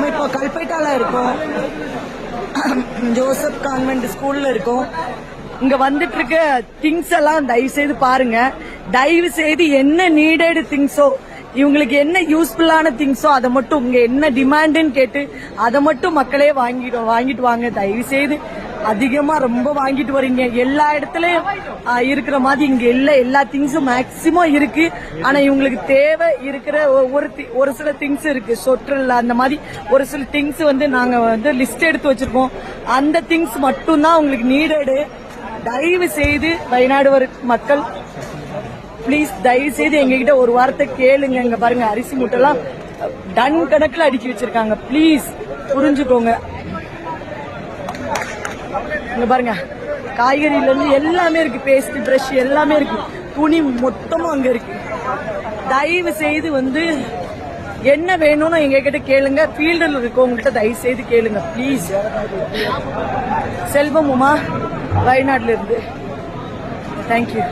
நம்ம இப்போ கல்பேட்டால இருக்கோம், ஜோசப் கான்வென்ட் ஸ்கூல்ல இருக்கோம். இங்க வந்துட்டு இருக்க திங்ஸ் எல்லாம் தயவு செய்து பாருங்க. தயவு செய்து என்ன நீடட் திங்ஸோ, இவங்களுக்கு என்ன யூஸ்ஃபுல்லான திங்ஸோ அதை மட்டும், இங்க என்ன டிமாண்டுன்னு கேட்டு அதை மட்டும் மக்களே வாங்கிட்டு வாங்க. தயவு செய்து அதிகமா ரொம்ப வாங்கிட்டு வரீங்க. எல்லா இடத்துலயும் இருக்கிற மாதிரி இங்க எல்லா திங்ஸும் மேக்சிமம் இருக்கு. ஆனா இவங்களுக்கு தேவை இருக்கிற ஒரு சில திங்ஸ் இருக்கு. சொற்றல் அந்த மாதிரி ஒரு சில திங்ஸ் நாங்க லிஸ்ட் எடுத்து வச்சிருக்கோம். அந்த திங்ஸ் மட்டும் தான் உங்களுக்கு நீடடு. தயவு செய்து வயநாடு மக்கள் பிளீஸ் தயவு செய்து எங்ககிட்ட ஒரு வார்த்தை கேளுங்க. இங்க பாருங்க, அரிசி மூட்டைலாம் டன் கணக்குல அடுக்கி வச்சிருக்காங்க. பிளீஸ் புரிஞ்சுக்கோங்க. இங்க பாருங்க, காய்கறில இருந்து எல்லாமே இருக்கு, பேஸ்ட் பிரஷ் எல்லாமே இருக்கு, துணி மொத்தமும் அங்க இருக்கு. தயவு செய்து என்ன வேணும்னு எங்க கிட்ட கேளுங்க. ஃபீல்டில் இருக்கவங்ககிட்ட தயவு செய்து கேளுங்க பிளீஸ். செல்வம் உமா, வயநாடுல இருந்து. தேங்க்யூ.